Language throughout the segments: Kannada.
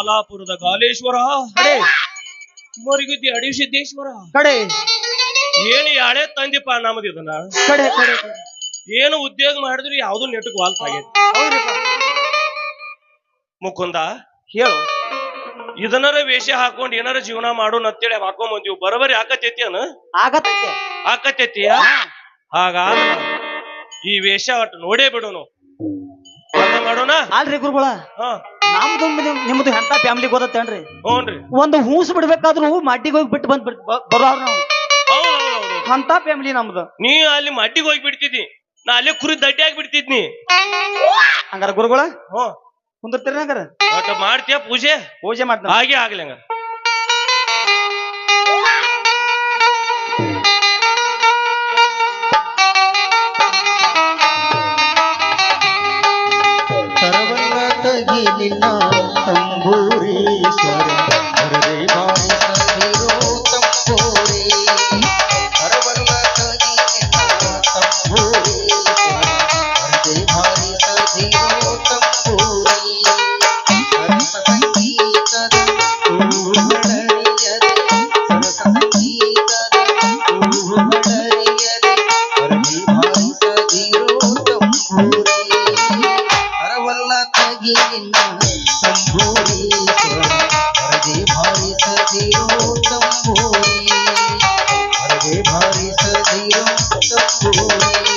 ಗಾಲಾಪುರದ ಗಾಲೇಶ್ವರ ಕಡೆ ಮರಿಗುದ್ದಿ ಅಡಿಸಿದ್ದೇಶ್ವರ ಕಡೆ ಏನು ಯಾಳೆ ತಂದಿಪ್ಪ ನಮ್ಮದು ಇದನ್ನ ಕಡೆ ಕಡೆ ಏನು ಉದ್ಯೋಗ ಮಾಡಿದ್ರಿ ಯಾವ್ದು ನೆಟ್ಟಗ್ ವಾಲ್ಸ್ ಆಗೈತಿ ಮುಕುಂದ ಹೇಳು ಇದನ್ನಾರ ವೇಷ ಹಾಕೊಂಡ್ ಏನಾರ ಜೀವನ ಮಾಡೋಣ ಅಂತೇಳಿ ಹಾಕೊಂಡ್ ಬಂದೀವಿ ಬರೋಬರಿ ಆಕತೈತಿ ಅನ ಆಗತೈತೆ ಆಕತೈತಿಯ ಹಾಗಾದ ಈ ವೇಷ ಒಟ್ಟು ನೋಡೇ ಬಿಡೋನು ಮಾಡೋಣ ಅಲ್ರಿ ಗುರುಗಳ ನಮ್ದು ನಿಮ್ದು ಎಂತ ಫ್ಯಾಮಿಲಿ ಗೊತ್ತೇನ್ರಿ ಹ್ಞೂನ್ರಿ ಒಂದು ಹೂಸ್ ಬಿಡ್ಬೇಕಾದ್ರೂ ಮಡ್ಡಿಗೆ ಹೋಗಿ ಬಿಟ್ಟು ಬಂದ್ ಬರೋರು ನಾವು ಅಂತ ಫ್ಯಾಮಿಲಿ ನಮ್ದು ನೀ ಅಲ್ಲಿ ಮಡ್ಡಿಗೆ ಹೋಗಿ ಬಿಡ್ತಿದ್ದಿ ನಾ ಅಲ್ಲಿ ಕುರಿ ದಡ್ಡಿ ಆಗಿ ಬಿಡ್ತಿದ್ನಿ ಹಂಗಾರ ಗುರುಗಳ ಹ್ಮ್ ಕುಂದಿರ್ತೀರಿ ಹಂಗಾರ ಮಾಡ್ತೀಯ ಪೂಜೆ ಪೂಜೆ ಮಾಡ್ತೀನಿ ಹಾಗೆ ಆಗ್ಲಿ ಹಂಗಾರ ನಿನ್ನ ತಂಬೂರೀಶ್ವರ ಹರದೇ ಬಾರಿಸದಿರೋ ತಂಬೂರಿ ಹರವಲ್ಲದಾಗಿ ನಿನ್ನ ತಂಬೂರೀಶ್ವರ ಹರದೇ ಬಾರಿಸದಿರೋ ತಂಬೂರಿ ಸರಸ ಸಂಗೀತದ ಹೂಗಳರಿಯದೆ ಸರಸ ಸಂಗೀತದ ಹೂಗಳರಿಯದೆ ಹರದೇ ಬಾರಿಸದಿರೋ ತಂಬೂರಿ ಹರವಲ್ಲದಾಗಿ ನಿನ್ನ ತಂಬೂರೀಶ್ವರ ಹರದೇ ಬಾರಿಸದಿರೋ ತಂಬೂರಿ ಹರದೇ ಬಾರಿಸದಿರೋ ತಂಬೂರಿ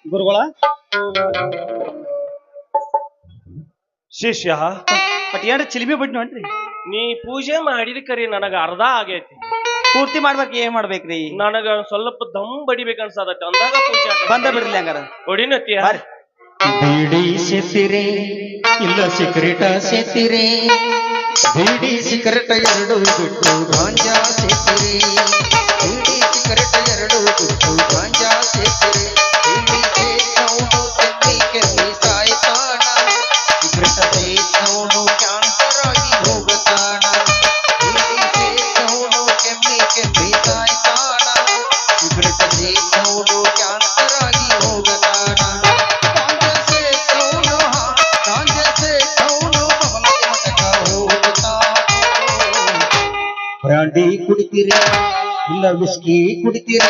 ಗುರುಗಳ ಶಿಷ್ಯ ಬಟ್ ಏನ್ರಿ ಚಿಲಿಮಿ ಬಿಟ್ಟು ನೋಡ್ರಿ ನೀ ಪೂಜೆ ಮಾಡಿದ ಕರಿ ನನಗ ಅರ್ಧ ಆಗೈತಿ ಪೂರ್ತಿ ಮಾಡ್ಬೇಕು ಏನ್ ಮಾಡ್ಬೇಕ್ರಿ ನನಗ ಸ್ವಲ್ಪ ದಮ್ ಬಡಿಬೇಕನ್ಸದತ್ತೆ ಅಂದಾಗ ಪೂಜೆ ಬಂದ ಬಿಡ್ರಿ ಹಂಗಾರ ಹೊಡಿನತ್ತೀಯ ಬೀಡಿ ಸೆತ್ತಿರೆ ಇಲ್ಲ ಸಿಗರೇಟ ಸೆತ್ತಿರೆ ಬೀಡಿ ಸಿಗರೇಟ ಎರಡು ಬಿಟ್ಟು ಗಾಂಜಾ ಸೆತ್ತಿರೆ ಬೀಡಿ ಸಿಗರೇಟ ಎರಡು ಬಿಟ್ಟು ಗಾಂಜಾ ಸೆತ್ತಿರೆ ಬೀಡಿ ಸೇತವನು ಕೆಮ್ಮಿ ಕೆಮ್ಮಿ ಸಾಯ್ತಾನ ಸಿಗರೇಟ ಸೇತವನು ಕ್ಯಾನ್ಸರ್ ಆಗಿ ಹೋಗತಾನ ಬೀಡಿ ಸೇತವನು ಕೆಮ್ಮಿ ಕೆಮ್ಮಿ ಸಾಯ್ತಾನ ಸಿಗರೇಟ ಸೇತವನು ಕ್ಯಾನ್ಸರ್ ಆಗಿ ಹೋಗತಾನ ಬ್ರಾಂಡಿ ಕುಡಿತೀರಿ ಇಲ್ಲ ವಿಸ್ಕಿ ಕುಡಿತೀರಿ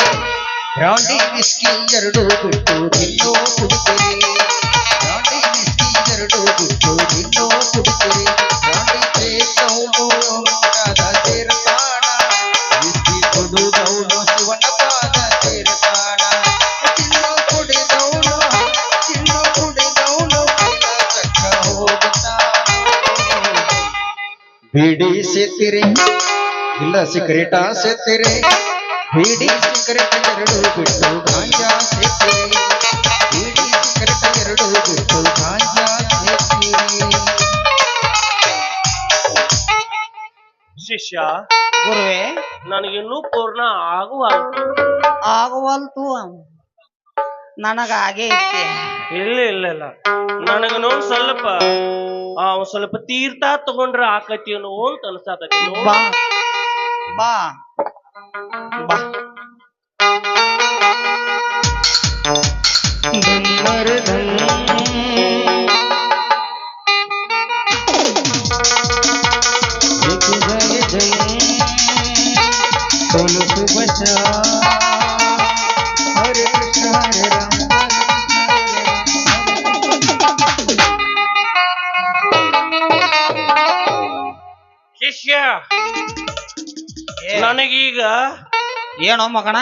ಬ್ರಾಂಡಿ ವಿಸ್ಕಿ ಎರಡು ಬಿಟ್ಟು ಇನ್ನೂ ಕುಡಿತೀರಿ ಬ್ರಾಂಡಿ ವಿಸ್ಕಿ ಎರಡು ಬಿಟ್ಟು ಇನ್ನೂ ಕುಡಿತೀರಿ ಬ್ರಾಂಡಿ ಸೇತವನು ಪಾದ ಸೇರ್ತಾಣ ವಿಸ್ಕಿ ಕುಡಿದವನು ಶಿವನ ಪಾದ ಸೇರ್ತಾಣ ಚಿನ್ನು ಕುಡಿದವನು ಕೈಲಾಸಕ್ಕ ಹೋಗುತ್ತಾನ ಬೀಡಿ ಸೇತಿರಿ ಇಲ್ಲ ಸಿಗರೇಟ ಸೇತಿರಿ ಬೀಡಿ ಸಿಗರೇಟ ಎರಡು ಬಿಟ್ಟು ಗಾಂಜಾ ಸೇತಿರಿ ಬೀಡಿ ಸಿಗರೇಟ ಎರಡು ಬಿಟ್ಟು ಗಾಂಜಾ ಸೇತಿರಿ ಶಿಷ್ಯ ಗುರುವೇ ನನಗಿನ್ನೂ ಪೂರ್ಣ ಆಗುವಲ್ತು ನನಗ ಹಾಗೆ ಐತಿ ಇಲ್ಲ ಇಲ್ಲ ಇಲ್ಲ ನನಗನು ಸ್ವಲ್ಪ ಸ್ವಲ್ಪ ತೀರ್ಥ ತಗೊಂಡ್ರ ಆಕತಿಯನು ಅಂತ ಅನ್ಸಾತತಿ ಬಾ ಬಾ ಬಾ हरे कृष्ण हरे राम ಶಿಷ್ಯ ನನಗೀಗ ಏನೋ ಮಗಣ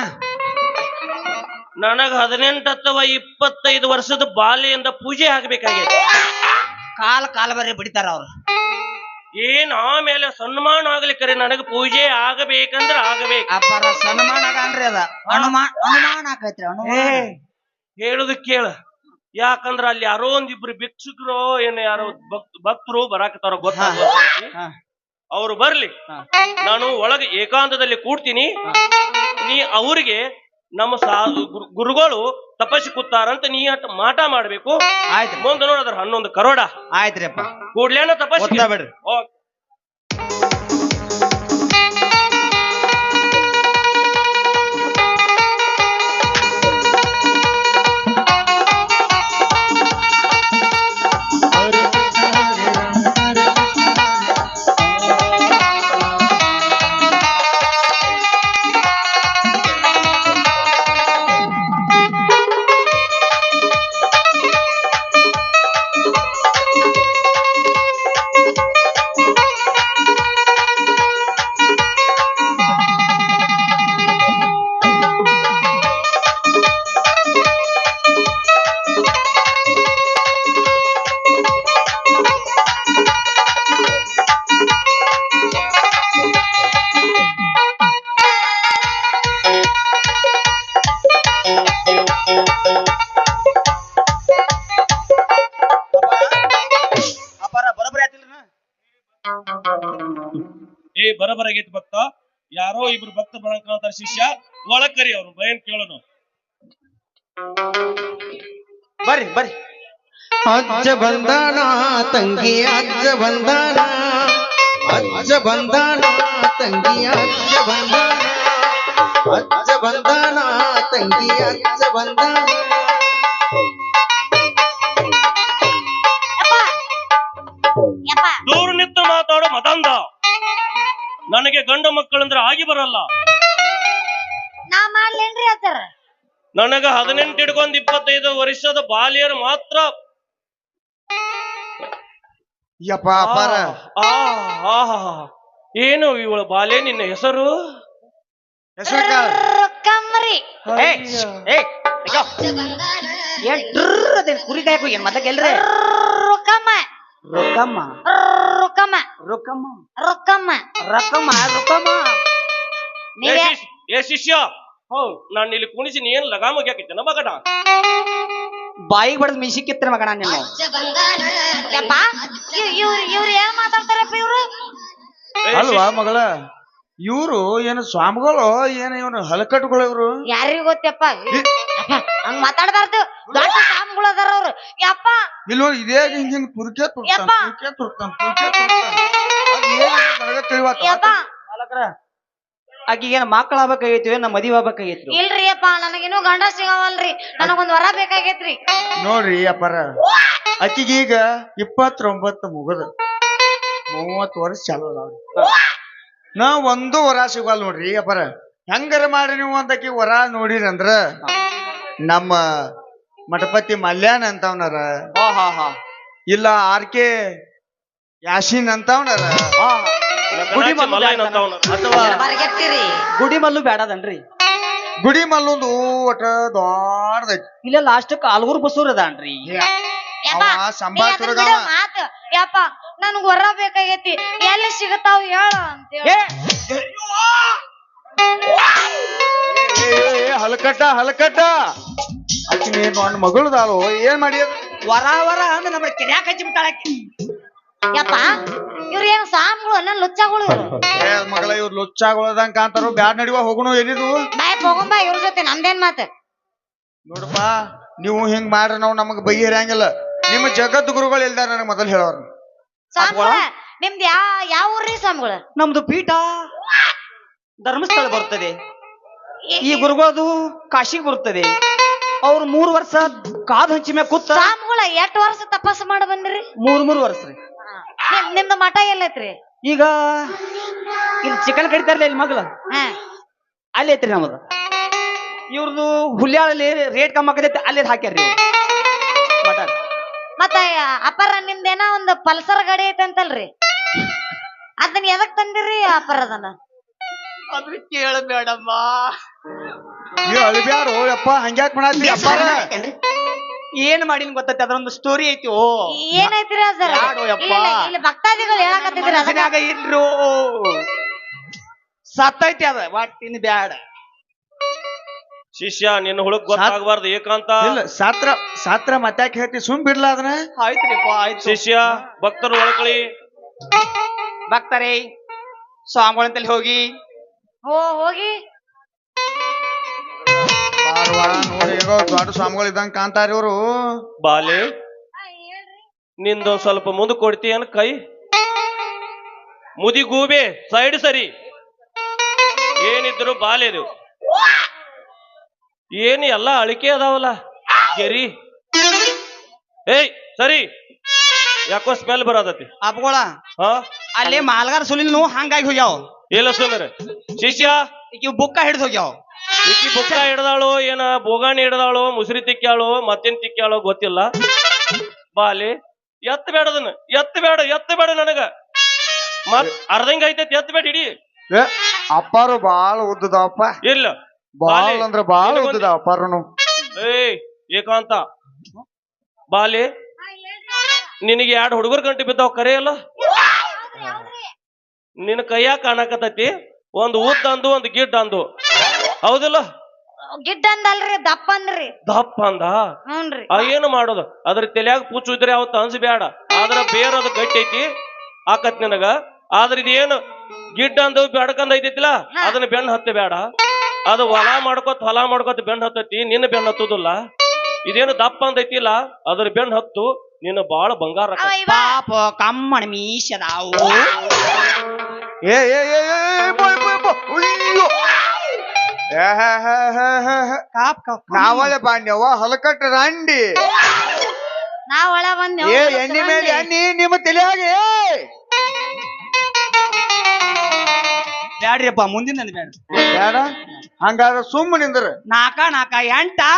ನನಗ 18 ಅಥವಾ 25 ವರ್ಷದ ಬಾಲ್ಯದಿಂದ ಪೂಜೆ ಆಗ್ಬೇಕಾಗಿದೆ. ಕಾಲ ಬರೀ ಬಿಡ್ತಾರ ಅವ್ರು. ಏನ್ ಆಮೇಲೆ ಸನ್ಮಾನ ಆಗ್ಲಿಕ್ಕರೆ ನನಗ ಪೂಜೆ ಆಗಬೇಕಂದ್ರ ಆಗಬೇಕು. ಅಪ್ಪರ ಸನ್ಮಾನ ಆಗನ್ರಿ ಅದ ಅನುಮಾನ ಆಕೈತ್ರಿ ಹೇಳುದು ಕೇಳ. ಯಾಕಂದ್ರ ಅಲ್ಲಿ ಯಾರೋ ಒಂದಿಬ್ರು ಭಿಕ್ಷುಕರು ಏನು ಯಾರೋ ಭಕ್ತರು ಬರಾಕತ್ತಾರ ಗೊತ್ತಾಗ. ಅವ್ರು ಬರ್ಲಿ, ನಾನು ಒಳಗೆ ಏಕಾಂತದಲ್ಲಿ ಕೂಡ್ತೀನಿ. ನೀ ಅವ್ರಿಗೆ ನಮ್ಮ ಗುರುಗಳು ತಪಸ್ಸಿ ಕೂತಾರಂತ ನೀ ಮಾಟ ಮಾಡ್ಬೇಕು. ಆಯ್ತು, ಮುಂದೆ ನೋಡದ್ರ 11 ಕರೋಡ. ಆಯ್ತ್ರಿ ಅಪ್ಪ, ಕೂಡ್ಲೇನ ತಪಸ್ಸಿ ಬಿಡ್ರಿ. ಬರಬರಾಗೈತಿ ಭಕ್ತ. ಯಾರೋ ಇಬ್ರು ಭಕ್ತ ಬರಂತಾರ ಶಿಷ್ಯ, ಒಳಗ್ ಕರಿ ಅವ್ರು ಭಯನ್ ಕೇಳೋಣ. ಬರ್ರಿ. ಅಜ್ಜ ಬಂದಾನ ತಂಗಿ ಅಜ್ಜ ಬಂದಾನ, ಅಜ್ಜ ಬಂದಾನ ತಂಗಿ ಅಜ್ಜ ಬಂದಾನ, ಅಜ್ಜ ಬಂದಾನ ತಂಗಿ ಅಜ್ಜ ಬಂದಾನ. ದೂರ ನಿಂತು ಮಾತಾಡೋ ಮದಂದ. ನನಗೆ ಗಂಡ ಮಕ್ಕಳಂದ್ರೆ ಆಗಿ ಬರಲ್ಲ. ನಾ ಮಾಡ್ಲೇನ್ರಿ ಆತರ? ನನಗ 18 ಹಿಡ್ಕೊಂಡ್ 25 ವರ್ಷದ ಬಾಲ್ಯರು ಮಾತ್ರ. ಯಪ್ಪ ಅಪ್ಪಾರ, ಏನು ಇವಳ ಬಾಲ್ಯ? ನಿನ್ನ ಹೆಸರು? ರೊಕ್ಕಮ್ಮರಿ. ಕುರಿ ಕಾಯಕು ಏನ್ ಮೊದಲ ಗೆಲ್ರಿ? ರೊಕ್ಕಮ್ಮ ರೊಕ್ಕಮ್ಮ ರೊಕ್ಕಮ್ಮ ರೊಕ್ಕಮ್ಮ ರೊಕ್ಕಮ್ಮ ರೊಕ್ಕಮ್ಮ ರೊಕ್ಕಮ್ಮ. ಏ ಶಿಷ್ಯ, ನಾನು ಇಲ್ಲಿ ಕುಣಿಸಿ ನೀ ಏನ್ ಲಗಾಮ ಹೋಗ್ಯಾಕೈತೆ ಮಗಡ? ಬಾಯಿಗೆ ಬಡದ್ ಮೀಸಿ ಕಿತ್ತರೆ ಮಗಣ ನೀನು. ಯಪ್ಪ, ಇವ್ರು ಏನ್ ಮಾತಾಡ್ತಾರಪ್ಪ ಇವ್ರು? ಅಲ್ವಾ ಮಗಳ, ಇವ್ರು ಏನು ಸ್ವಾಮಿಗಳು ಏನು ಇವನು ಹಲಕಟ್ಟುಗಳು ಇವ್ರು? ಯಾರಿಗೂ ಗೊತ್ತಪ್ಪ, ಹಂಗ್ ಮಾತಾಡ್ಬಾರ್ದು. ದೊಡ್ಡ ಸ್ವಾಮಿಗಳು ಅದಾರ ಅವ್ರು. ಯಪ್ಪ ಇಲ್ವ ಇದೇ ಹಿಂಗ ತುರ್ಕೆ ಆಕಿಗೇನ ಮಕ್ಕಳ ಆಗ್ಬೇಕಾಗೈತಿ, ನಮ್ಮ ಮದುವೆ ಆಗ್ಬೇಕಾಗೈತ್ರಿ? ಇಲ್ರಿ ಅಪ್ಪ, ನನಗಿನ್ನೂ ಗಂಡ ಸಿಗವಲ್ರಿ. ನನಗೊಂದ್ ವರ ಬೇಕಾಗೈತ್ರಿ. ನೋಡ್ರಿ ಅಪ್ಪಾರ, ಆಕಿಗೀಗ 29 ಮುಗದ 30 ವರ್ಷ ಚಾಲು ಅದಾವ್ರಿ. ನಾ ಒಂದು ವರ ಸಿಗಲ್ ನೋಡ್ರಿ ಅಪ್ಪಾರ. ಹೆಂಗಾರ ಮಾಡಿ ನೀವು ಅಂತಕಿ ವರ ನೋಡಿರಂದ್ರ ನಮ್ಮ ಮಠಪತಿ ಮಲ್ಯಾನ್ ಅಂತವನಾರ, ಇಲ್ಲ ಆರ್ಕೆ ಯಾಶಿನ್ ಅಂತವನಾರ, ಅಥವಾ ಗುಡಿ ಮಲ್ಲು ಬೇಡದನ್ರಿ? ಗುಡಿ ಮಲ್ಲೊಂದು ಒಟ ದೊಡ್ಡದೈತಿ. ಇಲ್ಲ ಲಾಸ್ಟಕ್ ಆಲ್ಗೂರ್ ಬಸೂರ್ ಅದಾನ್ರಿ. ಸಂಭಾಷಣೆ ಮಾತು ಯಪ್ಪ, ನನ್ಗ ವರ ಬೇಕಾಗೈತಿ, ಎಲ್ಲಿ ಸಿಗತಾವ್ ಹೇಳ ಅಂತ ಹಲಕಟ್ಟ ಅಕ್ಕಿ ನನ್ನ ಮಗಳದಾಳು, ಏನ್ ಮಾಡಿ ವರ ಅಂದ್ರೆ ನಮ್ಮ ಕೆರ್ಯಾಕ ಹಚ್ಚಿ ಬಿಟ್ಟಾಳಕಿ. ಯಪ್ಪ, ಇವ್ರ ಏನ್ ಸಾಮ್ಗಳು ನನ್ನ ಲುಚ್ಚಗಳು ಇವ್ರು. ಮಗಳ ಇವ್ರು ಲುಚ್ಚಾಗೊಳದಂಗ ಕಾಂತಾರು. ಬ್ಯಾಡ್ ನಡಿವ ಹೋಗುಣು. ಎಲ್ಲಿದು ಬಾಯ್ ಹೋಗಂಬ, ಇವ್ರ ಜೊತೆ ನಮ್ದೇನ್ ಮಾತು? ನೋಡಪ್ಪ, ನೀವು ಹಿಂಗ್ ಮಾಡ್ರ ನಾವ್ ನಮಗ್ ಬಗೆಹರಿಯಂಗಿಲ್ಲ. ನಿಮ್ಮ ಜಗತ್ ಗುರುಗಳು ಇಲ್ದಾರ ನನಗ್ ಮೊದಲು ಹೇಳೋರು. ಸ್ವಾಮಿಗಳ ನಿಮ್ದು ಯಾವ ಊರ್ರಿ ಸ್ವಾಮಿಗಳು? ನಮ್ದು ಪೀಠ ಧರ್ಮಸ್ಥಳ ಬರ್ತದೆ. ಈ ಗುರುಗಳದು ಕಾಶಿಗೆ ಬರುತ್ತದೆ. ಅವ್ರು 3 ವರ್ಷ ಕಾದ್ ಹಂಚಿ ಮ್ಯಾಗ ಕೂತ. ಸ್ವಾಮಿಗಳ 8 ವರ್ಷ ತಪಸ್ಸು ಮಾಡಿ ಬಂದ್ರಿ? 3 ವರ್ಷ ರೀ. ನಿಮ್ದು ಮಠ ಎಲ್ಲೈತ್ರಿ? ಈಗ ಇಲ್ಲಿ ಚಿಕನ್ ಕಡಿತಾರಲ್ಲ ಇಲ್ಲಿ ಮಗ್ಳ, ಅಲ್ಲಿ ಐತ್ರಿ ನಮ್ಮದು. ಇವ್ರದ್ದು ಹುಲ್ಯಾಳಲ್ಲಿ ರೇಟ್ ಕಮ್ಮಿ ಆಗತೈತಿ, ಅಲ್ಲಿ ಹಾಕ್ಯಾರ್ರಿ ಮಠ. ಮತ್ತ ಅಪ್ಪರ ನಿಮ್ದೇನ ಒಂದು ಪಲ್ಸರ್ ಗಾಡಿ ಐತಂತಲ್ರಿ, ಅದನ್ನ ಎದಕ್ ತಂದಿರಿ ಅಪ್ಪರ? ಅದನ್ನ ಅದ್ರ ಕೇಳಬೇಡಮ್ಮ. ನೀವು ಅಳಿಬ್ಯಾರು ಯಪ್ಪ ಹಂಗ್ಯಾಕ್ ಮಾಡತ್ತಿ ಅಪ್ಪಾರ ಏನ್ ಮಾಡಿನ ಗೊತ್ತೈತಿ ಅದರೊಂದು ಸ್ಟೋರಿ ಐತಿ ಓ ಏನೈತ್ರಿ ಸರ್ ಯಾಡು ಯಪ್ಪ. ಇಲ್ಲಿ ಭಕ್ತಾದಿಗಳು ಹೇಳಕತ್ತಿದ್ರಿ ಅದಕ್ಕ ಮನಸ್ಸಿನ್ಯಾಗ ಇಲ್ರು ಸತ್ತೈತಿ ಅದ ಒಟ್ಟಿನ ಬ್ಯಾಡ ಶಿಷ್ಯ ನಿನ್ನ ಹುಡುಗ ಗೊತ್ತಾಗಬಾರ್ದು ಏಕಾಂತ. ಇಲ್ಲ ಸಾತ್ರ ಮತ್ತ್ಯಾಕ್ ಹೇಳ್ತಿ ಸುಮ್ ಬಿಡ್ಲ ಅದನ್ನ ಆಯ್ತ್ರಿಪ್ಪ ಆಯ್ತು ಶಿಷ್ಯ ಭಕ್ತರು ಒಳಕಳಿ. ಭಕ್ತರೇ ಸ್ವಾಮಿಗಳಂತಲ್ಲಿ ಹೋಗಿ ಹೋಗಿ ಬಾರ್ವಾಡ ನೋಡಿ ಹೇಗೋ ದೊಡ್ಡ ಸ್ವಾಮಿಗಳು ಇದ್ದಂಗ ಕಾಣ್ತಾರ ಇವ್ರು. ಬಾಲೆ ನಿಂದೊಂದ್ ಸ್ವಲ್ಪ ಮುಂದೆ ಕೊಡ್ತೀಯನ್ ಕೈ ಮುದಿ ಗೂಬೆ ಸೈಡ್ ಸರಿ ಏನಿದ್ರು ಬಾಲೆದು ಏನು ಎಲ್ಲ ಅಳಿಕೆ ಅದಾವಲ್ಲ ಗೆರಿ. ಏಯ್ ಸರಿ ಯಾಕೋ ಸ್ಮೆಲ್ ಬರತತಿ. ಅಪ್ಗೋಳ ಹಾ ಅಲ್ಲಿ ಮಾಲ್ಗಾರ್ ಸುಲಿಲ್ನು ಹಂಗಾಗಿ ಹೋಗ್ಯಾವ. ಇಲ್ಲ ಸುಮ್ಮನೆ ಶಿಷ್ಯ ಈಗ ಬುಕ್ಕ ಹಿಡಿದು ಹೋಗ್ಯಾವ. ಈಕಿ ಬುಕ್ಕ ಹಿಡ್ದಾಳು ಏನ ಬೋಗಾಣಿ ಹಿಡ್ದಾಳು ಮುಸುರಿ ತಿಕ್ಕ್ಯಾಳು ಮತ್ತೇನ್ ತಿಕ್ಕ್ಯಾಳು ಗೊತ್ತಿಲ್ಲ. ಬಾಲಿ ಎತ್ತ ಬೇಡ ನನಗ ಮತ್ ಅರ್ಧಂಗ ಐತೈತಿ ಎತ್ತ ಬೇಡ ಹಿಡಿ. ಏ ಅಪ್ಪಾರು ಬಾಳ ಉದ್ದದವಪ್ಪ. ಇಲ್ಲ ಬಾಳ ಅಂದ್ರ ಬಾಳ ಉದ್ದದ ಅಪ್ಪಾರನು. ಏಯ್ ಏಕಾಂತ ಬಾಲಿ ನಿನಗೆ 2 ಹುಡುಗರು ಗಂಟೆ ಬಿದ್ದಾವ ಕರೆ ಅಲ್ಲ. ನಿನ್ನ ಕೈಯಾಗ ಕಾಣಕತ್ತೈತಿ ಒಂದು ಉದ್ದ ಅಂದು ಒಂದು ಗಿಡ್ಡ ಅಂದು ಹೌದಿಲ್ಲ. ಗಿಡ್ಡ ಅಂದಲ್ರಿ ದಪ್ಪ ಅಂದ್ರಿ. ದಪ್ಪ ಅಂದ ಹ್ಞೂನ್ರಿ ಏನು ಮಾಡೋದು ಅದ್ರ ತಲೆಯಾಗ ಪುಚ್ಚು ಇದ್ರೆ ಅವತ್ತು ಅನ್ಸ್ಬೇಡ. ಆದ್ರ ಬೇರದ ಗಟ್ಟಿ ಐತಿ ಆಕತ್ ನಿನಗ. ಆದ್ರ ಇದೇನು ಗಿಡ್ಡ ಅಂದು ಬೆಡ್ಕಂದ ಐತಿಲ್ಲ ಅದನ್ನ ಬೆಣ್ಣ ಹತ್ತ ಬೇಡ. ಅದು ಹೊಲ ಮಾಡ್ಕೋತ ಬೆಣ್ಣ ಹತ್ತೈತಿ ನಿನ್ನ ಬೆಣ್ಣ ಹತ್ತುದಿಲ್ಲ. ಇದೇನು ದಪ್ಪ ಅಂದೈತಿಲ್ಲ ಅದ್ರ ಬೆಣ್ಣ ಹತ್ತು ನಿನ್ನ ಬಾಳ ಬಂಗಾರ ಆಕ್ಕೈತಿ. ಪಾಪ ಕಮ್ಮಣ ಮೀಸದಾವು. ಏ ಏ ಏ ಏ ಬೋಯ್ ಬೋಯ್ ಬೋ ಅಯ್ಯೋ ಏ ಹೇ ಹೇ ಹೇ ಹೇ ಹೇ. ನಾವಳೆ ಬಾಂಡ್ಯವ ಹಲಕಟ್ಟ ರಂಡಿ ನಾವ್ ಒಳ ಬಂದ್ ಏ ಎಣ್ಣೆ ಮೇಲೆ ಎಣ್ಣೆ ನಿಮ್ಮ ತಲೆಯಾಗ ಬ್ಯಾಡ್ರಿಪ್ಪ ಮುಂದಿನ ಬೇಡ. ಬೇಡ ಹಂಗಾದ್ರೆ ಸುಮ್ಮ ನಿಂದ್ರ. ನಾಕ 8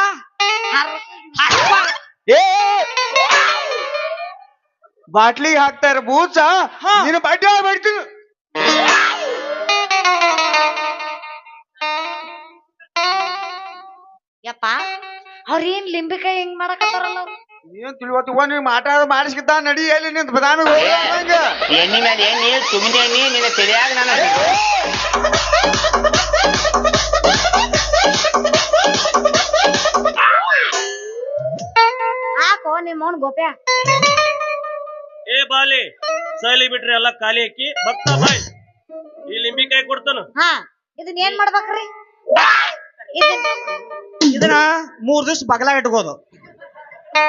ಏ ಬಾಟ್ಲಿಗೆ ಹಾಕ್ತಾರ ಬೂಚ ನೀನು ಬಡ್ಡಿ ಬಿಡ್ತೀನಿ. ಯಪ್ಪ ಅವ್ರೇನ್ ಲಿಂಬಿಕಾಯಿ ಹೆಂಗ್ ಮಾಡಕತ್ತಾರಲ್ಲ ಅವ್ರು. ಏನ್ ತಿಳಿವತ್ತು ನೀವ್ ಮಾತಾಡ ಮಾಡಿಸ್ಕಿದ್ದ ನಡಿ ಎಲ್ಲಿ ನಿಂತ ಬದಾಮಿ ಹೋಗಂಗ ಎಣ್ಣಿ ಮೇಲೆ ಎಣ್ಣಿ ಸುಮ್ಮನೆ ಎಣ್ಣಿ ನಿನ್ನ ತಲೆಯಾಗ ನಾನು ಹಾಕೋ ನಿಮ್ಮವನ್ ಗೋಪ್ಯ. ಏ ಬಾಲಿ ಸೈಲಿ ಬಿಟ್ರಿ ಎಲ್ಲ ಖಾಲಿ ಹಾಕಿ ಭಕ್ತ ಬಾಯ್ ಈ ಲಿಂಬಿಕಾಯಿ ಕೊಡ್ತಾನ. ಹಾ ಇದನ್ ಏನ್ ಮಾಡ್ಬೇಕ್ರಿ? ಇದನ್ನ 3 ದಿವ್ಸ ಬಗಲಾಗ ಇಟ್ಕೋದು.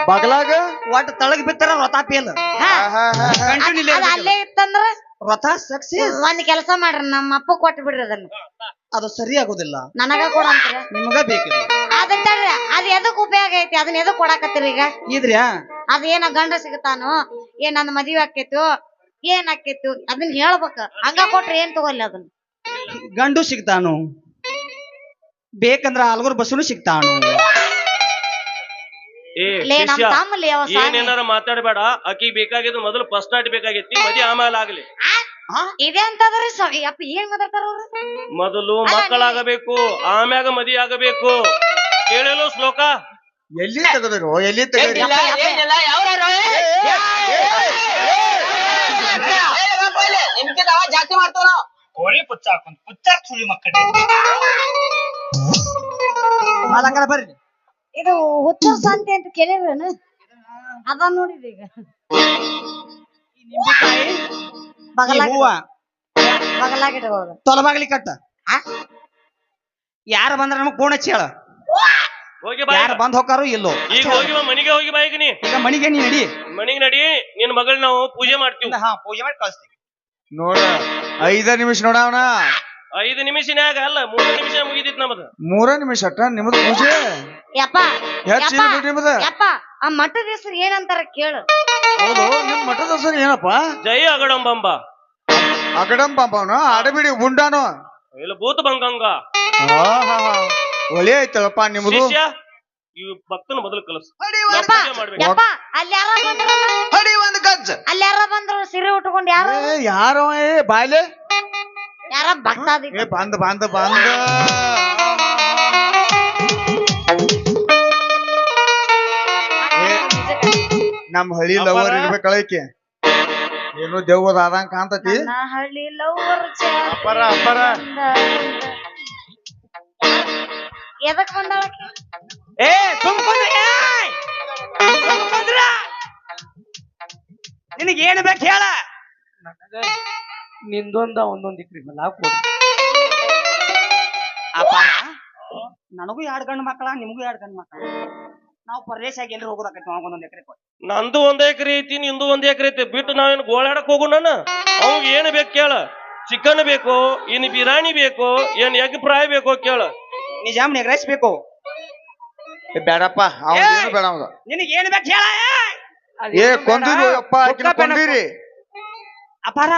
ಬಗಲಾಗ ಒಟ್ಟು ತಳಗ್ ಬಿತ್ತಾರ ವ್ರತ ಪೇಲ್ ಅದ್ ಅಲ್ಲೇ ಇತ್ತಂದ್ರ ವ್ರತ ಸಕ್ಸಸ್. ಒಂದ್ ಕೆಲಸ ಮಾಡ್ರಿ ನಮ್ಮ ಅಪ್ಪ ಕೊಟ್ಟು ಬಿಡ್ರಿ ಅದನ್ನ. ಅದು ಸರಿ ಆಗೋದಿಲ್ಲ. ನನಗ ಕೊಡ ಅಂತೀರ ನಿಮಗ ಬೇಕಿದೆ ಅದನ್ನ ತಡ್ರಿ. ಅದ್ ಎದಕ್ ಉಪಯೋಗ ಐತಿ ಅದನ್ನ ಎದಕ್ ಕೊಡಾಕತ್ತೀರಿ ಈಗ? ಇದ್ರ್ಯಾ ಅದ್ ಏನ ಗಂಡ ಸಿಗತಾನು ಏನ್ ನಂದ್ ಮದ್ವಿ ಆಕೇತು ಏನ್ ಆಕೇತು ಅದನ್ನ ಹೇಳ್ಬೇಕ. ಹಂಗ ಕೊಟ್ರಿ ಏನ್ ತಗೋಲ್ಲ ಅದನ್ನ. ಗಂಡು ಸಿಗ್ತಾನು ಬೇಕಂದ್ರ ಆಲ್ಗೂರ್ ಬಸ್ಸುನು ಸಿಗ್ತಾನು. ಏ ಲೇ ನಮ್ ಶಿಷ್ಯ ತಮ್ಮಲ್ಲಿ ಯಾವ ಏನೇನಾರ ಮಾತಾಡಬೇಡ. ಆಕಿ ಬೇಕಾಗಿದ್ದು ಮೊದಲು ಫಸ್ಟ್ ನೈಟ್ ಬೇಕಾಗೈತಿ ಮದಿ ಆಮೇಲೆ ಆಗ್ಲಿ. ಇದೆ ಅಂತದ್ರಿ ಅಪ್ಪ ಏನ್ ಮಾತಾಡ್ತಾರ ಅವ್ರು? ಮೊದಲು ಮಕ್ಕಳಾಗಬೇಕು ಆಮ್ಯಾಗ ಮದಿ ಆಗಬೇಕು. ಕೇಳಲು ಶ್ಲೋಕ ಎಲ್ಲಿ ತೆಗದ್ರು ಎಲ್ಲಿ ತೆಗದ್ರಿ? ಜಾಸ್ತಿ ಮಾಡ್ತಾವ ಕೋಳಿ ಪುಚ್ಚ ಹಾಕೊಂಡ್ ಪುಚ್ಚ ಸುಳಿ ಮಕ್ಕಳು ಮಾಲಕರ ಬರ್ರಿ. ಇದು ಹುಚ್ಚ ಸಂತೆ ಅಂತ ಕೇಳಿದ್ರೇನು? ಅದ ನೋಡಿದ್ರಿ ಈಗ ನಿಂಬಿಕಾಯಿ ಬಗಲಾಗ ಬಗಲಾಗಿಟ್ಕೊಳ್ಳೋದು. ತೊಲಬಾಗ್ಲಿ ಕಟ್ಟ. ಯಾರು ಬಂದ್ರ ನಮಗ್ ಫೋನ್ ಹಚ್ಚಿ ಹೇಳ. ಹೋಗಿ ಬಾ. ಯಾರು ಬಂದ್ ಹೋಗಾರು ಇಲ್ಲೋ. ಈಗ ಹೋಗಿ ಬಾ, ಮನಿಗೆ ಹೋಗಿ ಬಾ. ಈಗ ನೀ ಈಗ ಮನಿಗೆ ನೀ ನಡಿ. ಮನಿಗೆ ನಡಿ. ನಿನ್ ಮಗಳ್ ನಾವು ಪೂಜೆ ಮಾಡ್ತೀವಿ. ಹಾ ಪೂಜೆ ಮಾಡಿ ಕಳಿಸ್ತೀವಿ. ನೋಡ 5 ನಿಮಿಷ ನೋಡವನ. 5 ನಿಮಿಷನ್ಯಾಗ ಅಲ್ಲ 3 ನಿಮಿಷ ಮುಗಿದಿತ್ ನಮ್ದು. 3 ನಿಮಿಷ ಅಟ್ಟ ನಿಮ್ದು ಪೂಜೆ ಯಪ್ಪ ಹೆಚ್ಚು ಬಿಡ್ರಿ ನಿಮ್ದ. ಯಪ್ಪ ಆ ಮಠದ ಹೆಸರು ಏನಂತಾರ ಕೇಳು. ಹೌದು ನಿಮ್ ಮಠದ ಹೆಸರು ಏನಪ್ಪ? ಜೈ ಅಗಡಂಬಂಬ. ಅಗಡಂ ಪಾಪವನು ಆಡಬಿಡಿ ಗುಂಡಾನು ಇಲ್ಲ ಭೂತ ಬಂಗಂಗ. ಒಳ್ಳೆ ಐತಳಪ್ಪ ನಿಮ್ದು. ಶಿಷ್ಯ ಈ ಭಕ್ತನ ಮೊದಲು ಕಲಸು. ಯಪ್ಪ ಯಪ್ಪ ಅಲ್ಲಿ ಯಾರ ಬಂದ್ರಲ್ಲ ಹಡಿ ಒಂದು ಗಜ್ಜ. ಅಲ್ಲಿ ಯಾರ ಬಂದ್ರು ಸಿರಿ ಉಟ್ಕೊಂಡು ಯಾರು ಯಾರೋ ಬಾಯ್ಲೆ ಯಾರ ಭಕ್ತಾದಿ ಬಂದ ನಮ್ ಹಳ್ಳಿ ಲವರ್ ಇರ್ಬೇಕಳೈಕೆ ಏನೋ ದೆವ್ವದ ಆದಂಗ ಕಾಂತತಿ ನನ್ನ ಹಳ್ಳಿ ಲವರ್ ಅಪ್ಪರ ಅಪ್ಪರ ಎದಕ್ ಬಂದಾಳಕ್ಕೆ ಏ ನಿನಗೆ ಏನು ಬೇಕು ಹೇಳ ನಿಂದೊಂದ ಒಂದೊಂದ್ ಇಕ್ರಿ ಮಲ್ಲ ಕೊಡ್ರಿ ಅಪ್ಪಾರ ನನಗೂ 2 ಗಂಡು ಮಕ್ಕಳ ನಿಮಗೂ 2 ಗಂಡು ಮಕ್ಕಳ ನಾವು ಪರ್ದೇಶಾಗಿ ಎಲ್ಲಿ ಹೋಗೋದಾಕೈತಿ ಒಂದೊಂದ್ ಎಕರೆ ಕೊಟ್ಟು ನಂದು 1 ಎಕರೆ ಐತಿ ನಿಂದು 1 ಎಕರೆ ಐತಿ ಬಿಟ್ಟು ನಾವೇನು ಗೋಳಾಡಕ್ ಹೋಗೋಣ ಅವಾಗ ಏನು ಬೇಕು ಕೇಳ ಚಿಕನ್ ಬೇಕು ಇನ್ ಬಿರಿಯಾನಿ ಬೇಕು ಏನ್ ಎಗ್ ಫ್ರೈ ಬೇಕು ಕೇಳ ನಿಜಾಮ್ ಎಗ್ರೆಸ್ ಬೇಕು ಬೇಡಪ್ಪ ಅವನು ಬೇಡ ಅವಂಗ ನಿನಗೆ ಏನು ಬೇಕು ಹೇಳ ಏ ಕೊಂದಿರು ಅಪ್ಪ ಆಕಿನ ಕೊಂದಿರಿ ಅಪಾರ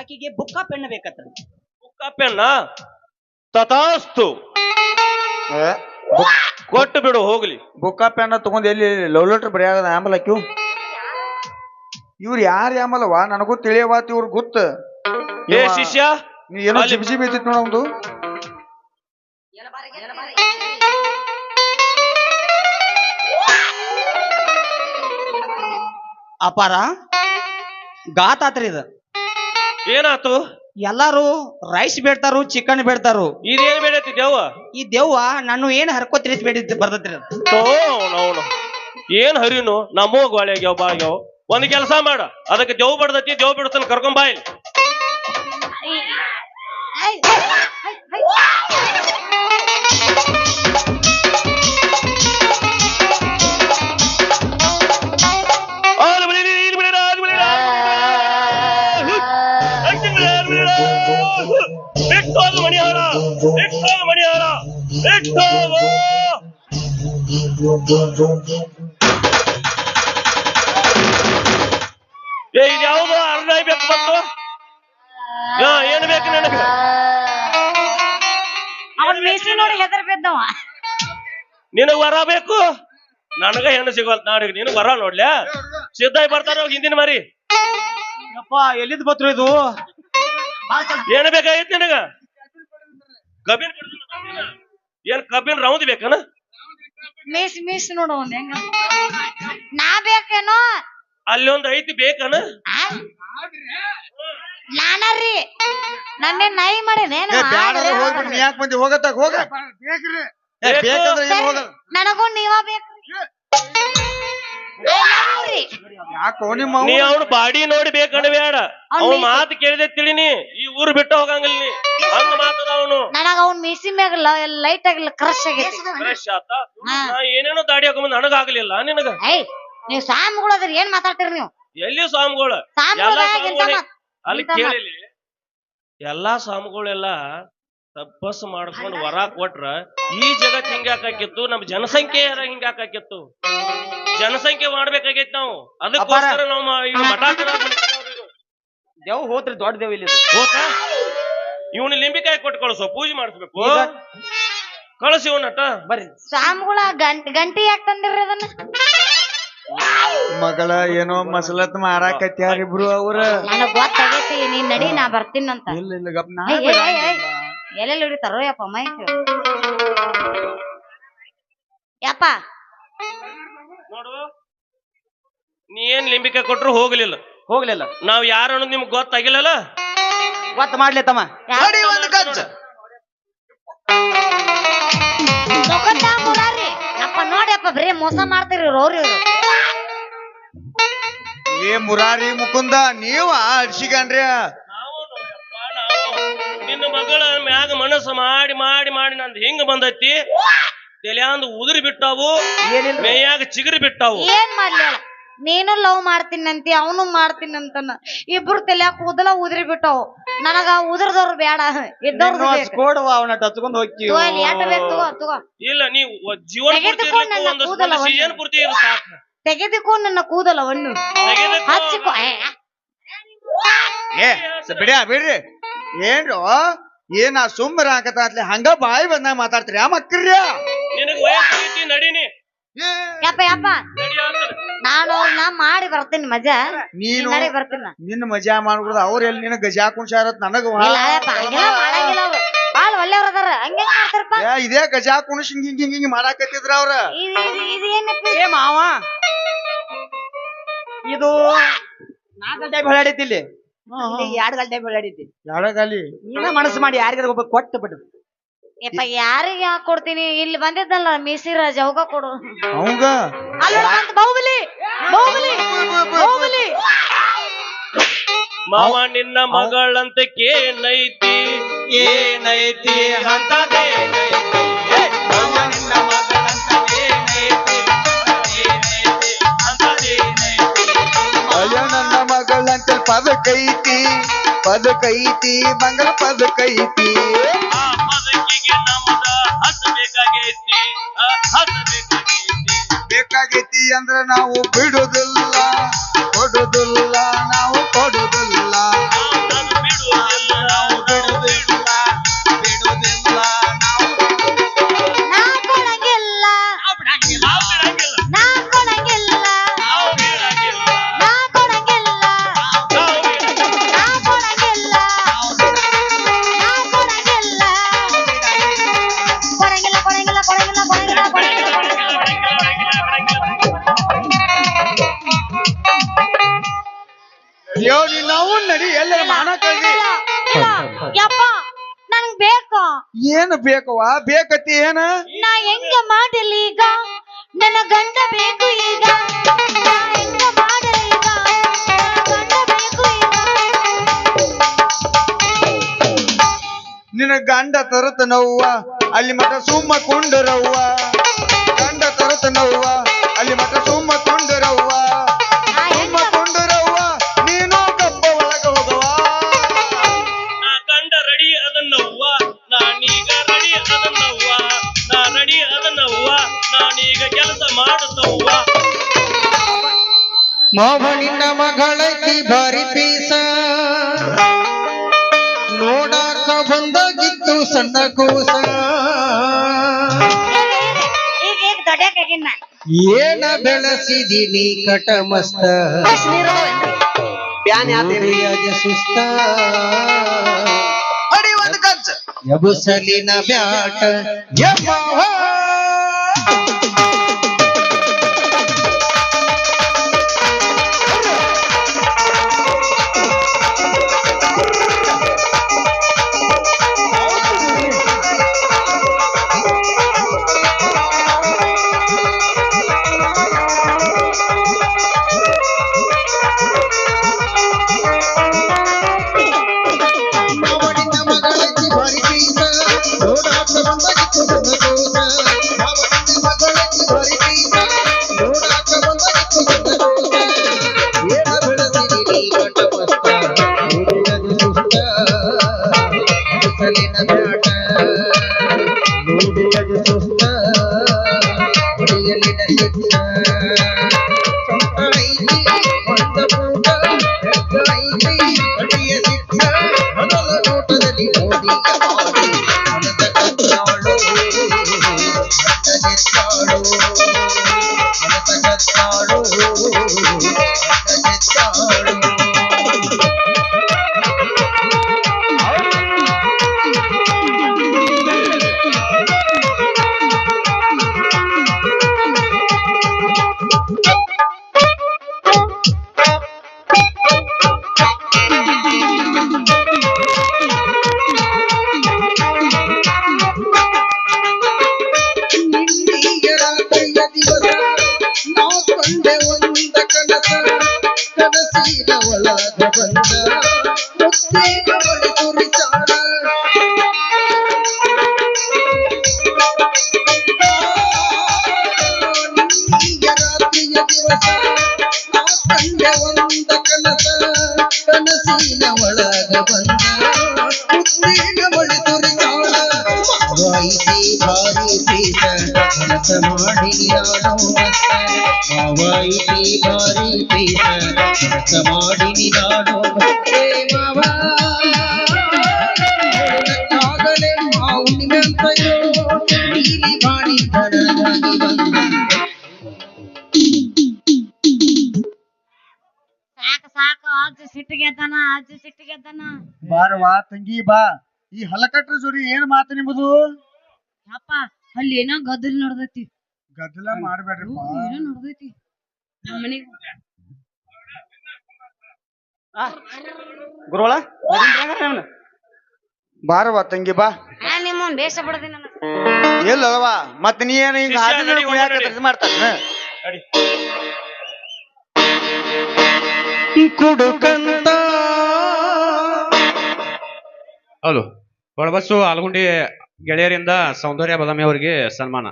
ಆಕಿಗೆ ಬುಕ್ಕ ಪೆಣ್ಣ ಬೇಕತ್ತ ಬುಕ್ಕ ಪೆನ್ನ ತಥಾಸ್ತು ಕೊಟ್ಟು ಬಿಡು ಹೋಗ್ಲಿ ಬುಕ್ಕ ಪೆನ್ನ ತಗೊಂಡ್ ಎಲ್ಲಿ ಲವ್ ಲೆಟರ್ ಬರೆಯಾಗದ ಆಂಬಲ್ ಹಾಕಿವ್ ಇವ್ರು ಯಾರು ಆಂಬಲ್ವಾ ನನಗೂ ತಿಳಿಯವಾತ ಇವ್ರು ಗೊತ್ತ ಏ ಶಿಷ್ಯ ನೀ ಏನೋ ಜಿಬಿ ಐತಿತ್ ನೋಡ ಒಂದು ಅಪಾರ ಗಾತ್ ಆತ್ರಿ ಇದು ಏನಾತು ಎಲ್ಲಾರು ರೈಸ್ ಬೇಡ್ತಾರು ಚಿಕನ್ ಬೇಡ್ತಾರು ಇದೇನ್ ಬೇಡೈತಿ ದೇವ ಈ ದೆವ್ವ ನಾನು ಏನ್ ಹರ್ಕೋತಿರಿಸ್ ಬೇಡಿ ಬರ್ತೈತ್ರಿ ಅವನು ಏನ್ ಹರಿನು ನಮ್ಮೋಗ್ ಬಾಳ್ಯಾಗ್ಯಾವ ಬಾಳ್ಯಾವ ಒಂದ್ ಕೆಲಸ ಮಾಡ ಅದಕ್ಕೆ ದೇವ್ ಬಡ್ದತಿ ದೇವ್ ಬಿಡ್ತಾನ ಕರ್ಕೊಂಡ್ ಬಾಯಿಲ್ ಮಣಿಹಾರ ಮಣಿಹಾರ ಏ ಇದು ಯಾವ್ದು ಅರ್ಧ ಬೇಕು ಮತ್ತು ಏನು ಬೇಕು ನನಗ ಅವನ್ ಮೀಸಿ ನೋಡಿ ಹೆದರ್ ಬಿದ್ದವ ನಿನಗ್ ವರ ಬೇಕು ನನಗ ಹೆಣ್ಣು ಸಿಗೋಲ್ ನಾಡಿಗೆ ನಿನಗ್ ವರ ನೋಡ್ಲ್ಯಾ ಸಿದ್ಧಾಗಿ ಬರ್ತಾರ ಹಿಂದಿನ ಮರಿ ಯಪ್ಪ ಎಲ್ಲಿದ್ ಬತ್ರು ಇದು ಏನ್ ಬೇಕಾಗಿತ್ತು ನಿನಗ ಕಬ್ಬಿನ ಏನ್ ಕಬ್ಬಿನ ರೌಂದ್ ಬೇಕನ ಮೀಸಿ ನೋಡು ಒಂದ್ ಹೆಂಗ ನಾ ಬೇಕೇನೋ ಅಲ್ಲಿ ಒಂದ್ ಐತಿ ಬೇಕನ ನಾನರ್ರಿ ನನ್ನೇ ನಾಯಿ ಮಾಡೇನೇನು ಹೋಗ್ಬಿಟ್ಟು ನೀ ಯಾಕೆ ಬಂದಿ ಹೋಗತ್ತಾಗ ಹೋಗ ಬೇಕಂದ್ರೆ ಏನು ಹೋಗಲ್ಲ ನನಗೂ ನೀವ ಬೇಕು ಯಾಕೋ ನಿಮ್ಮ ನೀ ಅವ್ನ ಬಾಡಿ ನೋಡಿ ಬೇಕಂಡ ಬೇಡ ಅವ್ನ ಮಾತು ಕೇಳಿದೆ ತಿಳಿನಿ ಈ ಊರು ಬಿಟ್ಟು ಹೋಗಂಗಿಲ್ಲ ನೀ ಹಂಗ ಮಾತದ ಅವನು ನನಗ ಅವ್ನ ಮೀಸಿ ಮ್ಯಾಗ ಲೈಟ್ ಆಗಿಲ್ಲ ಕ್ರಶ್ ಆಗೈತಿ ಫ್ರೆಶ್ ಆತ ನಾ ಏನೇನೋ ದಾಡಿ ಹಾಕೊಂಡ್ ನನಗಾಗ್ಲಿಲ್ಲ ನಿನಗ ಏಯ್ ನೀವ್ ಸ್ವಾಮಿಗಳಾದ್ರಿ ಏನ್ ಮಾತಾಡ್ತೀರಿ ನೀವು ಎಲ್ಲಿ ಸ್ವಾಮಿಗಳು ಅಲ್ಲಿ ಕೇಳಿಲಿ ಎಲ್ಲಾ ಸ್ವಾಮಿಗಳೆಲ್ಲ ತಪಸ್ ಮಾಡ್ಕೊಂಡು ವರ ಕೊಟ್ರ ಈ ಜಗತ್ ಹಿಂಗಾಕಿತ್ತು ನಮ್ ಜನಸಂಖ್ಯೆ ಹಿಂಗಾಕಿತ್ತು ಜನಸಂಖ್ಯೆ ಮಾಡ್ಬೇಕಾಗೈತಿ ನಾವು ಅದಕ್ಕೋಸ್ಕರ ನಾವು ಮಠ ದೇವ್ ಹೋತ್ರಿ ದೊಡ್ಡ ದೇವ್ ಇಲ್ಲಿ ಹೋತ ಇವನು ಲಿಂಬಿಕಾಯಿ ಕೊಟ್ಟು ಕಳಿಸೋ ಪೂಜೆ ಮಾಡಿಸ್ಬೇಕು ಕಳಿಸಿ ಇವನಟ ಬರ್ರಿ ಸ್ವಾಮಿಗಳ ಗಂಟಿ ಯಾಕೆ ತಂದಿರ್ರಿ ಅದನ್ನ ಮಗಳ ಏನೋ ಮಸಲತ್ ಮಾರಾಕತ್ಯಾರ ಇಬ್ರು ಅವ್ರ ನನಗ್ ಗೊತ್ತಾಗೈತಿ ನೀನ್ ನಡಿ ನಾ ಬರ್ತೀನಂತ ಇಲ್ಲ ಇಲ್ಲ ಗಪ್ ನಾ ಎಲ್ಲೆಲ್ಲಿ ಹಿಡಿತಾರೋ ಯಪ್ಪ ಮೈಕ್ ಯಪ್ಪ ನೋಡು ನೀ ಏನ್ ಲಿಂಬಿಕಾಯಿ ಕೊಟ್ರು ಹೋಗ್ಲಿಲ್ಲ ನಾವ್ ಯಾರು ಅನ್ನೋದು ನಿಮ್ಗೆ ಗೊತ್ತಾಗಿಲ್ಲಲ್ಲ ಗೊತ್ತ ಮಾಡ್ಲಿ ತಮ್ಮ ಮುರಾರಿ ಯಪ್ಪ ನೋಡ್ಯಪ್ಪ ಬರೀ ಮೋಸ ಮಾಡ್ತೀರಿ ಅವ್ರಿ ಏ ಮುರಾರಿ ಮುಕುಂದ ನೀವ ಅಡ್ಸಿಗನ್ರಿ ನಿನ್ನ ಮಗಳ ಮ್ಯಾಗ ಮನಸ್ಸು ಮಾಡಿ ಮಾಡಿ ಮಾಡಿ ನಂದು ಹಿಂಗ ಬಂದೈತಿ ತಲೆಯಾಂದು ಉದುರಿ ಬಿಟ್ಟಾವು ಮೇಯಾಗ ಚಿಗುರಿ ಬಿಟ್ಟಾವು ಏನ್ ಮಾಡ್ಲಿ ನೀನು ಲವ್ ಮಾಡ್ತೀನಂತಿ ಅವನು ಮಾಡ್ತೀನಂತನ ಇಬ್ರು ತಲೆಯಾಗ ಕೂದಲ ಉದುರಿ ಬಿಟ್ಟಾವು ನನಗ ಉದುರದವ್ರು ಬೇಡ ಇದ್ದವ್ರು ಕೊಡುವ ಅವನ ಟಚ್ಕೊಂಡ್ ಹೋಗಿ ತಗೋ ಇಲ್ಲ ನೀವು ಜೀವನ ಪೂರ್ತಿ ಸಾಕು ತೆಗೆದುಕೋ ನನ್ನ ಕೂದಲವನ್ನು ಹಚ್ಚಿಕೋ ಏ ಬಿಡ್ರಿ ಏನ್ರು ಏನ ಸುಮ್ಮರ ಹಾಕತ್ಲಿ ಹಂಗ ಬಾಯಿ ಬಂದಾಗ ಮಾತಾಡ್ತೀರಿ ಆ ಮಕ್ಕಳ್ರಿ ನಿನಗ ವಯಸ್ಸು ನಡೀನಿ ಯಪ್ಪ ನಾನು ಅವ್ರನ್ನ ಮಾಡಿ ಬರ್ತೀನಿ ಮಜಾ ನೀನು ಬರ್ತೀನಿ ನಿನ್ನ ಮಜಾ ಮಾಡ್ಬಿಡ್ದ ಅವ್ರ ಎಲ್ಲಿ ನಿನ್ನ ಗಜಾ ಕುಣ್ಸಾರತ್ ನನಗ ಮಾಡಂಗಿಲ್ಲ ಅವ್ರು ಬಾಳ ಒಳ್ಳೆಯವ್ರ ಅದಾರ ಹಂಗ ಮಾಡ್ತಾರಪ್ಪ ಇದೇ ಗಜಾ ಕುಣಿಸ್ ಹಿಂಗ್ ಹಿಂಗ್ ಹಿಂಗ್ ಮಾಡಾಕತ್ತಿದ್ರ ಅವ್ರ ಇದೇನಪ್ಪ ಏ ಮಾವ ಇದು 4 ಗಂಟೆ ಬೆಳಾಡೈತಿ ಇಲ್ಲಿ 2 ಗಂಟೆ ಬೆಳಾಡೈತಿ ಎಡಗಾಲಿ ನೀನ ಮನಸ್ಸು ಮಾಡಿ ಯಾರಿಗಾರ ಒಬ್ಬ ಕೊಟ್ಟು ಬಿಡು. ಯಪ್ಪ ಯಾರಿಗೆ ಯಾಕೆ ಕೊಡ್ತೀನಿ ಇಲ್ಲಿ ಬಂದಿದ್ದಲ್ಲ ಮಿಸಿರ ಜೌಗ ಕೊಡು ಅವಂಗ ಅಲ್ಲ ಬಂತ ಬಾಹುಬಲಿ ಬಾಹುಬಲಿ ಬಾಹುಬಲಿ ಮಾವ ನಿನ್ನ ಮಗಳಂತ ಏನೈತಿ ಏನೈತಿ ಅಂತದೇನೈತಿ ಮಾವ ನಿನ್ನ ಮಗಳಂತ ಏನೈತಿ ಏನೈತಿ ಅಂತದೇನೈತಿ ಅಯ್ಯ ನನ್ನ ಮಗಳಂತ ಪದಕೈತಿ ಪದಕೈತಿ ಮಂಗಲ ಪದಕೈತಿ ಆ ಪದಕಿಗೆ ನಮ್ದ ಹಸಬೇಕಾಗೈತಿ ಹಸಬೇಕಾಗೈತಿ ಬೇಕಾಗೈತಿ ಅಂದ್ರ ನಾವು ಬಿಡುದಿಲ್ಲ ಕೊಡುದಿಲ್ಲ ನಾವು ಕೊಡುದಿಲ್ಲ ನಾನು ಬಿಡುವುದಿಲ್ಲ ನಾವು ಬಿಡುವುದಿಲ್ಲ ಬಿಡುವುದಿಲ್ಲ ನಾವು ನಾ ಕೊಡಂಗಿಲ್ಲ ನಾವು ಬಿಡಂಗಿಲ್ಲ ನಾ ಕೊಡಂಗಿಲ್ಲ ನಾವು ಬಿಡಂಗಿಲ್ಲ ನಾ ಕೊಡಂಗಿಲ್ಲ ನಾವು ಬಿಡಂಗಿಲ್ಲ ನಾ ಕೊಡಂಗಿಲ್ಲ ನಾ ಕೊಡಂಗಿಲ್ಲ ಕೊಡಂಗಿಲ್ಲ ಕೊಡಂಗಿಲ್ಲ ಕೊಡಂಗಿಲ್ಲ ಕೊಡಂಗಿಲ್ಲ ಕೊಡಂಗಿಲ್ಲ ದೇವ್ರಿ ನಾವು ನಡಿ ಎಲ್ಲರ ಮಾನ ಕಳ್ದಿ ಇಲ್ಲ ಯಪ್ಪ ನನಗ್ ಬೇಕು ಏನ್ ಬೇಕವ್ವ ಬೇಕತಿ ಏನ ನಾ ಹೆಂಗ ಮಾಡಲಿ ಈಗ ನನ್ನ ಗಂಡ ಬೇಕು ಈಗ ನಾ ಹೆಂಗ ಮಾಡಲಿ ಈಗ ನನ್ನ ಗಂಡ ಬೇಕು ಈಗ ನಿನ್ನ ಗಂಡ ತರತ ನವ್ವ ಅಲ್ಲಿ ಮಠ ಸುಮ್ಮ ಕೊಂಡರವ್ವ ಗಂಡ ತರತ ನವ್ವ ಅಲ್ಲಿ ಮಠ ಸುಮ್ಮ ಕೊಂಡರವ್ವ ನಾ ಸುಮ್ಮ ಹೆಂಗ ಕೊಂಡರವ್ವ ನೀನು ಕಬ್ಬ ಒಳಗ ಹೋಗವ ನಾ ಗಂಡ ರೆಡಿ ಅದನ್ನವ್ವ ನಾನೀಗ ರೆಡಿ ಅದನ್ನವ್ವ ನಾ ರೆಡಿ ಅದನ್ನವ್ವ ನಾನೀಗ ಕೆಲಸ ಮಾಡುತ್ತವ್ವ ಮಾವನಿನ ಮಗಳೈತಿ ಭಾರಿ ಪೀಸ ನೋಡಾಕ ಬಂದಾಗಿತ್ತು ಸಣ್ಣ ಕೂಸ ಈಗ ಈಗ ದೊಡ್ಡಕ್ಕಾಗಿನ್ನ ಏನ ಬೆಳೆಸಿದೀನಿ ಕಟ ಮಸ್ತ ಬ್ಯಾನ್ ಯಾತೇನ್ರಿ ಅದ ಸುಸ್ತ ಅಡಿ ಒಂದು ಕಚ್ಚ ಎಬುಸಲಿನ ಬ್ಯಾಟ ಯಮ್ಮವ್ವ. ಮಾವನಿನ ಮಗಳೈತಿ ಭಾರಿ ಪೀಸ ನೋಡಾಕ ಬಂದಾಗಿತ್ತು ಸಣ್ಣ ಕೂಸ ಮಾವನಿನ ಮಗಳೈತಿ ಭಾರಿ ಪೀಸ ನೋಡಾಕ ಬಂದಾಗಿತ್ತು ಸಣ್ಣ ಕೂಸ ಏನ ಬೆಳೆಸಿದೀನಿ ಕಟ ಮಸ್ತ ನೋಡಿಯದು ಸುಸ್ತ ಎಬುಸಲಿನ ಬ್ಯಾಟ ನೋಡಿಯದು ಸುಸ್ತ ಹೊಡೆಯಲಿನ ಸಿಟ್ಟ ಸಂತೈತಿ ಒಂದ ಪೂಟ ಐತಿ ಅಡಿಯ ಸಿಟ್ಟ ಮೊದಲ ನೋಟದಲ್ಲಿ ಮೋದಿಯ ಮಾಡಿ ಮನದ ಕತ್ತಾಳು ನೆತ್ತಾಳು ಮನದ ಕತ್ತಾಳು ನೆತ್ತಾಳು ನಿನ್ನಿಯರ ಕೈಯ ದಿವಸ ನಾ ಕಂಡೆ ಒಂದ ಕನಸ ಕನಸಿನ ಒಳಗ ಬಂದ ಮುತ್ತಿನ ಬಳಿ ಕುರಿತಾಳ ನಿನ್ನಿಯ ರಾತ್ರಿಯ ದಿವಸ ನಾ ಕಂಡೆ ಒಂದ ಕನಸ ಕನಸಿನ ಒಳಗ ಬಂದ ಮುತ್ತಿನ ಬಳಿ ಕುರಿತಾಳ ಮಾವಾಯಿತಿ ಭಾರಿ ಪೀಸ ಕನಸ ಮಾಡಿ ನಾಡೋ ಮಸ್ತ ಮಾವಾಯಿತಿ ಭಾರಿ ಪೀಸ ಕನಸ ಮಾಡಿ ನಾಡೋ ಮಸ್ತೆ ಮಾವ ಆಗಲೇ ಮಾವು ನಿಮ್ಮಂತೆಯೋ ನೀಲಿ ಮಾಡಿ ನನಗಾಗಿ ಬಂದ ಸಾಕು ಸಾಕು ಅಜ್ಜಿ ಸಿಟ್ಟಿಗೆದ್ದಾನ ಬಾರವಾ ತಂಗಿ ಬಾ ಈ ಹಲಕಟ್ರ ಜೋಡಿ ಏನ್ ಮಾತು ನಿಮ್ಮದು ಯಪ್ಪ ಅಲ್ಲಿ ಏನೋ ಗದ್ದಲ್ ನಡ್ದೈತಿ ಗದ್ದಲ ಮಾಡ್ಬೇಡ್ರಿಪ್ಪ ಏನೋ ನಡ್ದೈತಿ ನಮ್ಮ ಮನೆಗೆ ಗುರುಗಳ ಬಾರವ್ವ ತಂಗಿ ಬಾ ನಿಮ್ಮನ್ ಬೇಷ ಬಿಡದಿ ನನ್ನ ಇಲ್ಲಲ್ವಾ ಮತ್ ನೀ ಏನ್ ಹಿಂಗ ಶಿಷ್ಯ ನಡಿ, ಒಂದ್ ನಡಿ. ಮಾಡ್ತಾನ ನಡಿ. ಕುಡುಕಂತ ಹೌದು ಒಳಬಸ್ಸು ಆಲಗುಂಡಿ ಗೆಳೆಯರಿಂದ ಸೌಂದರ್ಯ ಬದಾಮಿ ಅವರಿಗೆ ಸನ್ಮಾನ.